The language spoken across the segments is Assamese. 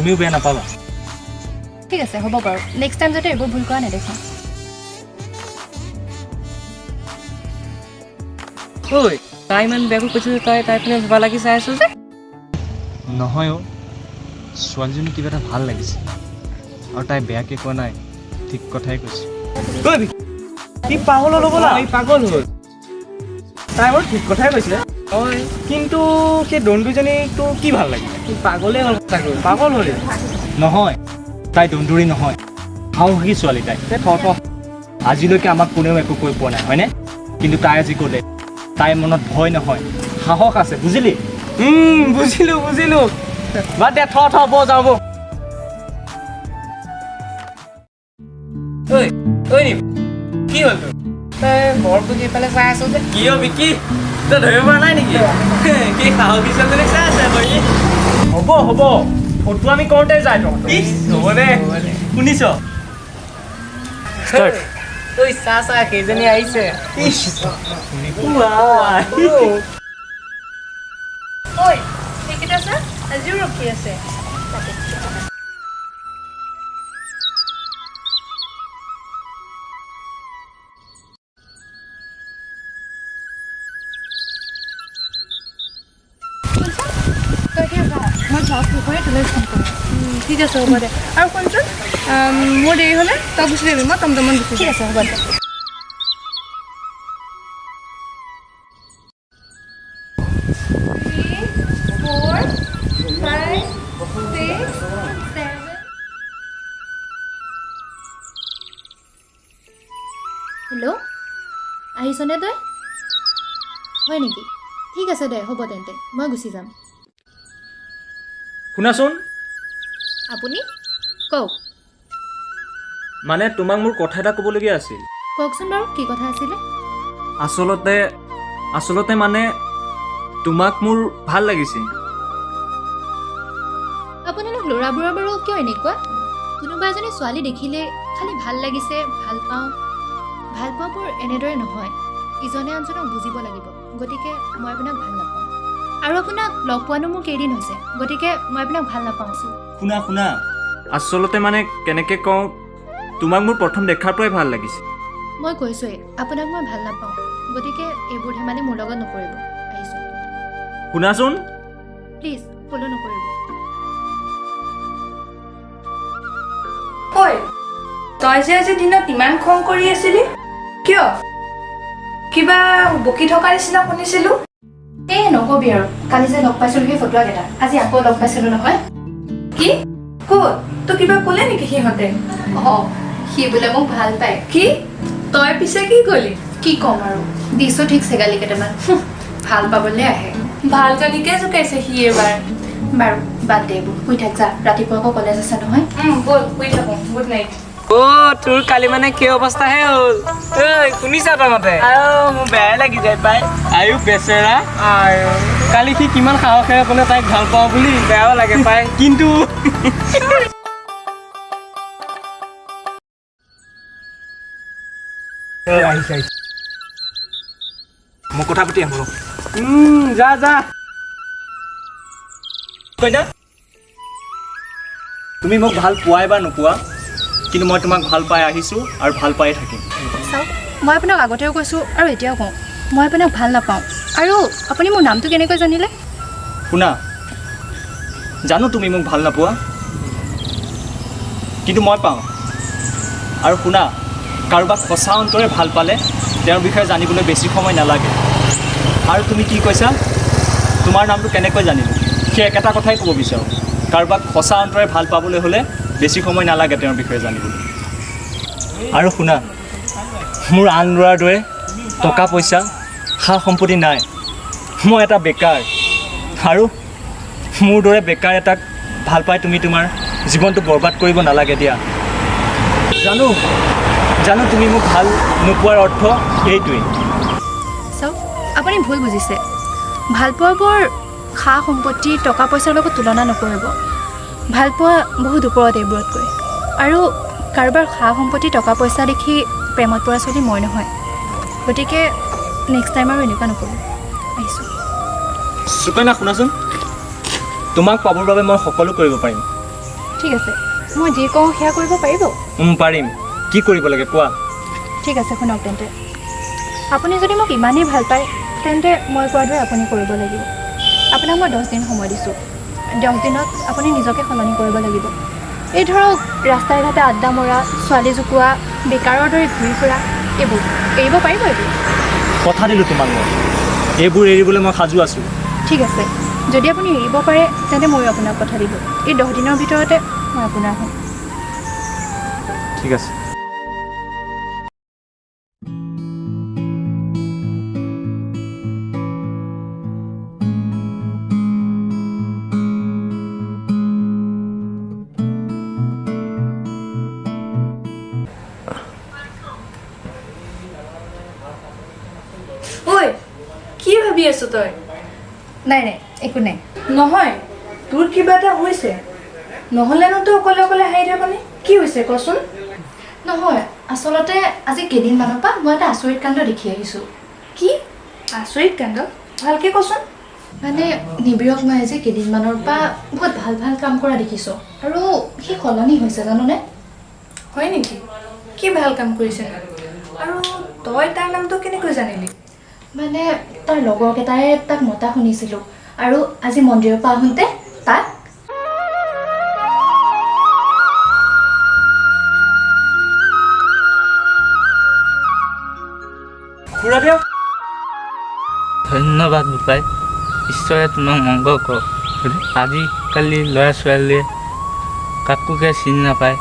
তুমিও বেয়া নাপাবা ঠিক আছে হ'ব বাৰু নেক্সট টাইম যাতে এইবোৰ ভুল কৰা নেদেখা ঐ তাই ইমান বেয়াকৈ কৈছে যে তাই পিনে ভবা লাগি চাই আছো যে নহয় অ' ছোৱালীজনী কিবা এটা ভাল লাগিছে আৰু তাই বেয়াকৈ কোৱা নাই ঠিক কথাই কৈছে কি পাগল হ'ল বোলা পাগল হ'ল তাই বাৰু ঠিক কথাই কৈছে কিন্তু সেই দণ্ডুজনীটো কি ভাল লাগিলে পাগলেই হ'ল পাগল হ'ল নহয় তাই দন্দুৰী নহয় সাহসী ছোৱালী তাই আজিলৈকে আমাক কোনেও একো কৈ পোৱা নাই হয়নে কিন্তু তাই আজি ক'লে তাইৰ মনত ভয় নহয় সাহস আছে বুজিলি বুজিলো বাদ দে বৌ যাওঁ বৌ ঐ কি হ'ল তোৰ তই বৰ বুজি পেলাই চাই আছো যে কি হ'ব কি তই ধৰিব পৰা নাই নেকি কি সাহসী ছোৱালী চাই আছে হ'ব ফটো আমি কৰোঁতে যায় হ'ব দে শুনিছ ঐ চা সেইজনী আহিছে ঐ সেইকেইটা চা আজিও ৰখি আছে মই ক্লাছ নকৰি তোলৈ ফোন কৰিম ঠিক আছে হ'ব দে আৰু শুনচোন মোৰ দেৰি হ'লে তই গুচি যাবি মই টমটমত গুচি ঠিক আছে হ'ব দে হেল্ল' আহিছনে তই হয় নেকি ঠিক আছে দে হ'ব তেন্তে মই গুচি যাম শুনাচোন আপুনি কওক মানে তোমাক মোৰ কথা এটা ক'বলগীয়া আছিল কওকচোন বাৰু কি কথা আছিলে আচলতে মানে তোমাক মোৰ ভাল লাগিছে আপোনালোক ল'ৰাবোৰৰ বাৰু কিয় এনেকুৱা কোনোবা এজনী ছোৱালী দেখিলে খালি ভাল লাগিছে ভাল পোৱাবোৰ এনেদৰে নহয় ইজনে আনজনক বুজিব লাগিব গতিকে মই আপোনাক ভাল নাপাওঁ আৰু আপোনাক লগ পোৱানো মোৰ কেইদিন হৈছে গতিকে মই আপোনাক ভাল নাপাওঁ শুনা আচলতে মানে কেনেকৈ কওঁ তোমাক মোৰ প্ৰথম দেখাৰ পৰাই ভাল লাগিছে মই কৈছোঁৱেই আপোনাক মই ভাল নাপাওঁ গতিকে এইবোৰ ধেমালি মোৰ লগত নকৰিব আহিছোঁ শুনাচোন প্লিজ ফ'ল' নকৰিব ঐ তই যে আজি দিনত ইমান খং কৰি আছিলি কিয় কিবা বকি থকা নিচিনা শুনিছিলো এই নকবি আৰু কালি যে লগ পাইছিলোঁ সেই ফটোৱাকেইটা আজি আকৌ লগ পাইছিলোঁ নহয় কি ক'ত তই কিবা ক'লে নেকি সিহঁতে অঁ সি বোলে মোক ভাল পায় কি তই পিছে কি ক'লি কি ক'ম আৰু দিছোঁ ঠিক চেগালি কেইটামান ভাল পাবলৈ আহে ভালজনীকে জোকাইছে সি এবাৰ বাৰু বাদ দে এইবোৰ শুই থাক যা ৰাতিপুৱা আকৌ কলেজ আছে নহয় ব'ল শুই থাকোঁ গুড নাইট তোৰ কালি মানে কি অৱস্থাহে হ'ল ঐ শুনিছা তহঁতে মোৰ বেয়াই লাগি যায় পাই আয়ো বেচেৰা কালি সি কিমান সাহসেৰে ক'লে তাইক ভাল পাওঁ বুলি বেয়াও লাগে পাই কিন্তু আহিছে মই কথা পাতি আহোঁ যা কইনা তুমি মোক ভাল পোৱাই বা নোপোৱা কিন্তু মই তোমাক ভাল পাই আহিছোঁ আৰু ভাল পায়ে থাকিম চাওক মই আপোনাক আগতেও কৈছোঁ আৰু এতিয়াও কওঁ মই আপোনাক ভাল নাপাওঁ আৰু আপুনি মোৰ নামটো কেনেকৈ জানিলে শুনা জানো তুমি মোক ভাল নাপোৱা কিন্তু মই পাওঁ আৰু শুনা কাৰোবাক সঁচা অন্তৰে ভাল পালে তেওঁৰ বিষয়ে জানিবলৈ বেছি সময় নালাগে আৰু তুমি কি কৈছা তোমাৰ নামটো কেনেকৈ জানিলোঁ সেই একেটা কথাই ক'ব বিচাৰোঁ কাৰোবাক সঁচা অন্তৰে ভাল পাবলৈ হ'লে বেছি সময় নালাগে তেওঁৰ বিষয়ে জানিবলৈ আৰু শুনা মোৰ আন ল'ৰাৰ দৰে টকা পইচা সা সম্পত্তি নাই মই এটা বেকাৰ আৰু মোৰ দৰে বেকাৰ এটাক ভাল পাই তুমি তোমাৰ জীৱনটো বৰবাদ কৰিব নালাগে দিয়া জানো তুমি মোক ভাল নোপোৱাৰ অৰ্থ এইটোৱেই চাওক আপুনি ভুল বুজিছে ভালপোৱাবোৰ সা সম্পত্তি টকা পইচাৰ লগত তুলনা নকৰিব ভালপোৱা বহুত ওপৰত এইবোৰতকৈ আৰু কাৰোবাৰ সা সম্পত্তি টকা পইচা দেখি প্ৰেমত পৰা ছোৱালী মই নহয় গতিকে নেক্সট টাইম আৰু এনেকুৱা নকৰোঁ আহিছোঁ সুকন্যা শুনাচোন তোমাক পাবৰ বাবে মই সকলো কৰিব পাৰিম ঠিক আছে মই যি কওঁ সেয়া কৰিব পাৰিব পাৰিম কি কৰিব লাগে কোৱা ঠিক আছে শুনক তেন্তে আপুনি যদি মোক ইমানেই ভাল পায় তেন্তে মই কোৱাৰ দৰে আপুনি কৰিব লাগিব আপোনাক মই 10 দিন সময় দিছোঁ 10 দিনত আপুনি নিজকে সলনি কৰিব লাগিব এই ধৰক ৰাস্তাই ঘাটে আড্ডা মৰা ছোৱালী জোকোৱা বেকাৰৰ দৰে ঘূৰি ফুৰা এইবোৰ এৰিব পাৰিব এইবোৰ কথা দিলোঁ তোমাক মই এইবোৰ এৰিবলৈ মই সাজু আছোঁ ঠিক আছে যদি আপুনি এৰিব পাৰে তেন্তে ময়ো আপোনাক কথা দিলোঁ এই 10 দিনৰ ভিতৰতে মই আপোনাৰ হ'ম ঠিক আছে ঐ কি ভাবি আছ তই নাই নাই একো নাই নহয় তোৰ কিবা এটা হৈছে নহ'লেনো তই অকলে অকলে হাঁহি থাকনি কি হৈছে কচোন নহয় আচলতে আজি কেইদিনমানৰ পৰা মই এটা আচৰিত কাণ্ড দেখি আহিছোঁ কি আচৰিত কাণ্ড ভালকে কচোন মানে নিবিড়ক মই আজি কেইদিনমানৰ পৰা বহুত ভাল ভাল কাম কৰা দেখিছোঁ আৰু সি সলনি হৈছে জানোনে হয় নেকি কি ভাল কাম কৰিছে আৰু তই তাৰ নামটো কেনেকৈ জানিলি মানে তাৰ লগৰকেইটাই তাক মতা শুনিছিলোঁ আৰু আজি মন্দিৰৰ পৰা আহোঁতে তাক খুৰাদেউ ধন্যবাদ বোপাই ঈশ্বৰে তোমাক মংগল কৰক আজিকালি ল'ৰা ছোৱালীয়ে কাকোকে চিনি নাপায়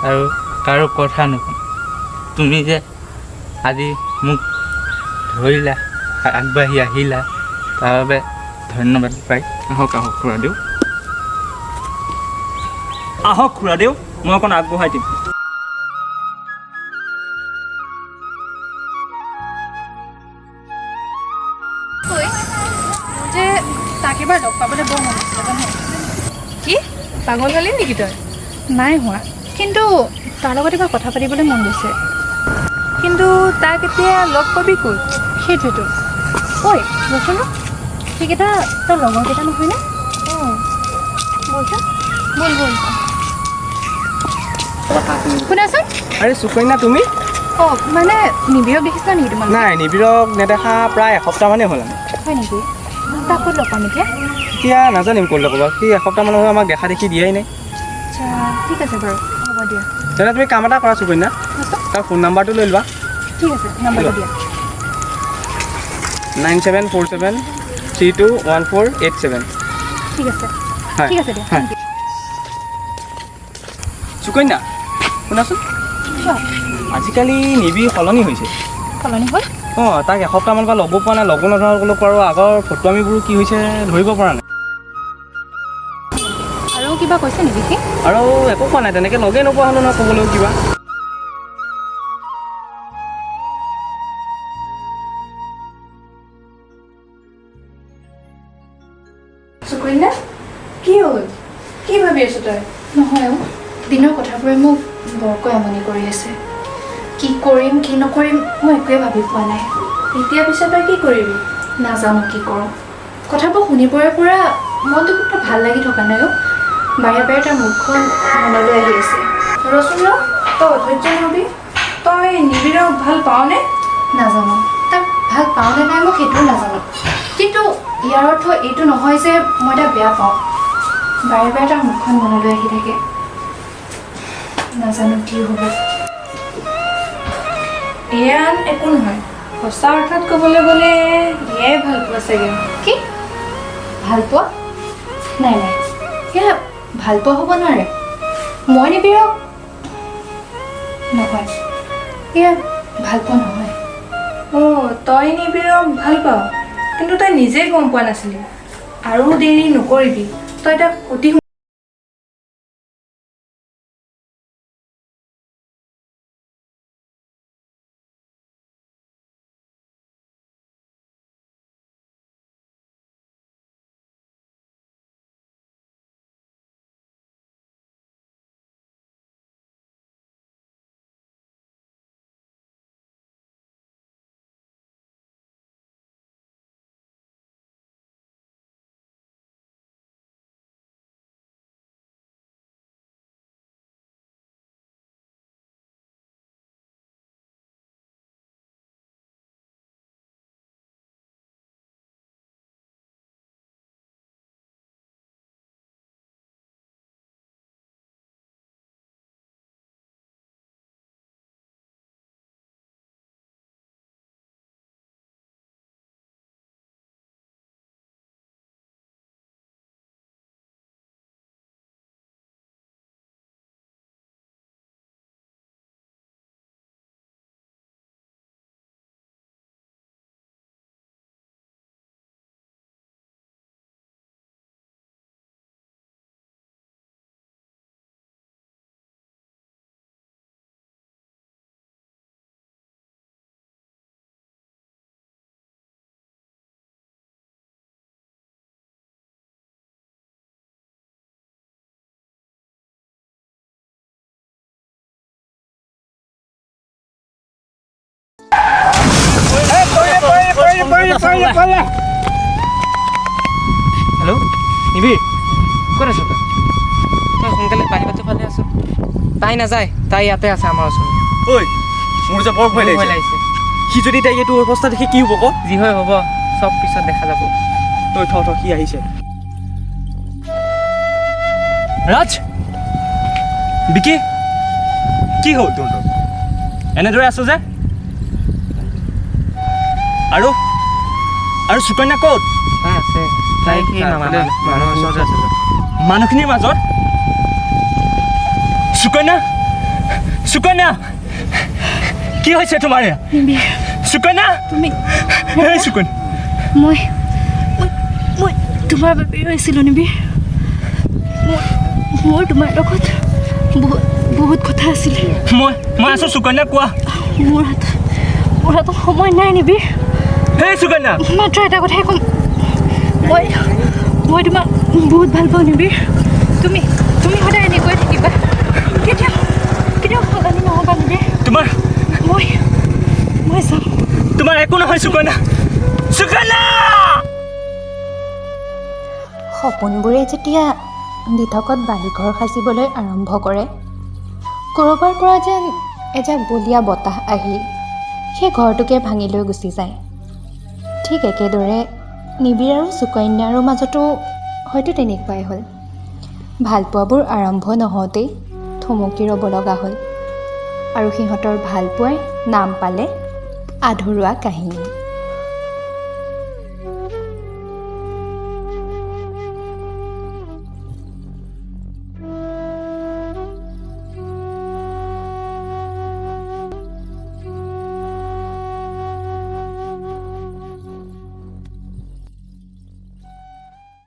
আৰু কাৰো কথা নুশুনে তুমি যে আজি মোক ধৰিলা আগবাঢ়ি আহিলা তাৰ বাবে ধন্যবাদ বোপাই আহক আহক খুৰাদেউ আহক খুৰাদেউ মই অকণ আগবঢ়াই দিম যে তাক এবাৰ লগ পাবলৈ বৰ মন আছিলে জানো কি পাগল হ'লি নেকি তই নাই হোৱা কিন্তু তাৰ লগত এবাৰ কথা পাতিবলৈ মন গৈছে কিন্তু তাক এতিয়া লগ পাবি ক'ত সেইটোৱেতো ঐ বচোন সেইকেইটা তোৰ লগৰকেইটা নহয়নে অঁ বলচোন বল বল শুনাচোন আৰে সুকন্যা তুমি অঁ মানে নিবিড়ক দেখিছা নেকি তোমালোকে নাই নিবিড়ক নেদেখা প্ৰায় এসপ্তাহমানেই হ'ল আমি হয় নেকি তাক ক'ত লগ পাম এতিয়া এতিয়া নাজানিম ক'লৈ ক'বা সি এসপ্তাহমান হ'ল আমাক দেখা দেখি দিয়াই নাই আচ্ছা ঠিক আছে বাৰু হ'ব দিয়া তেনে তুমি কাম এটা কৰা সুকন্যা তাৰ ফোন নাম্বাৰটো লৈ লোৱা ঠিক আছে নাম্বাৰটো দিয়া 9747321487 ঠিক আছে হয় ঠিক আছে দিয়া হয় সুকন্যা শুনাচোন কোৱা আজিকালি নিবিড় সলনি হৈছে সলনি হ'ল অঁ তাক এসপ্তাহমান পৰা ল'ব পৰা নাই লগো নধৰা পাৰোঁ আগৰ ফটোৱামিবোৰ কি হৈছে ধৰিব পৰা নাই আৰু কিবা কৈছে নেকি সি আৰু একো কোৱা নাই তেনেকৈ লগেই নোপোৱা হ'লো নহয় ক'বলৈও কিবা সুকন্যা কি হ'ল কি ভাবি আছ তই নহয় অ' দিনৰ কথাবোৰে মোক বৰকৈ আমনি কৰি আছে কি কৰিম কি নকৰিম মই একোৱে ভাবি পোৱা নাই এতিয়া পিছে তই কি কৰিবি নাজানো কি কৰোঁ কথাবোৰ শুনিবৰে পৰা মনটো খুব ভাল লাগি থকা নাই অ' বাৰে বাৰে তাৰ মুখখন মনলৈ আহি আছে ৰচোন ৰ তই অধৈৰ্য নহবি তই নিবিড়ক ভাল পাৱনে নাজানো তাক ভাল পাওঁনে নাই মই সেইটোও নাজানো কিন্তু ইয়াৰ অৰ্থ এইটো নহয় যে মই তাক বেয়া পাওঁ বাৰে বাৰে তাৰ মুখখন মনলৈ আহি থাকে নাজানো কি হ'ব এয়া আন একো নহয় সঁচা অৰ্থত ক'বলৈ গ'লে এয়াই ভাল পোৱা চাগে কি ভাল পোৱা নাই নাই সেয়া ভাল পোৱা হ'ব নোৱাৰে মই নিবিড়ক নহয় সেয়া ভাল পোৱা নহয় অঁ তই নিবিড়ক ভাল পাৱ কিন্তু তই নিজেই গম পোৱা নাছিলি আৰু দেৰি নকৰিবি তই তাক অতি হেল্ল' নিবিৰ ক'ত আছ তই সোনকালে বাহিৰতে ফালে আছ তাই নাযায় তাই ইয়াতে আছে আমাৰ ওচৰত ঐ মোৰ যে বৰ ভয় লাগিছে সি যদি তাই এইটো অৱস্থা দেখি কি হ'ব ক যি হয় হ'ব চব পিছত দেখা যাব তই থ সি আহিছে ৰাজ বিকি কি হ'ল তোৰ এনেদৰে আছো যে আৰু সুকন্যা ক'ত তাই আছে তাই কি মানুহৰ ওচৰতে আছে মানুহখিনিৰ মাজত সুকন্যা কি হৈছে তোমাৰ নিবিৰ সুকন্যা তুমি এই সুকন্যা মই তোমাৰ বাবে ৰৈছিলোঁ নিবিৰ মোৰ তোমাৰ লগত বহুত কথা আছিলে মই আছো সুকন্যা কোৱা মোৰ হাতত সময় নাই নিবিৰ এই সুকন্যা মাত্ৰ এটা কথাই ক'ম মই তোমাক বহুত ভাল পাওঁ নিবিৰ তুমি সদায় এনেকৈ থাকিবা কেতিয়াও সলনি নহ'বা নিবিৰ তোমাৰ মই চাম তোমাৰ একো নহয় সুকন্যা সপোনবোৰে যেতিয়া দিঠকত বালিঘৰ সাজিবলৈ আৰম্ভ কৰে ক'ৰবাৰ পৰা যেন এজাক বলীয়া বতাহ আহি সেই ঘৰটোকে ভাঙি লৈ গুচি যায় ঠিক একেদৰে নিবিৰ আৰু সুকন্যাৰ মাজতো হয়তো তেনেকুৱাই হ'ল ভালপোৱাবোৰ আৰম্ভ নহওঁতেই থমকি ৰ'ব লগা হ'ল আৰু সিহঁতৰ ভালপোৱাই নাম পালে আধৰুৱা কাহিনী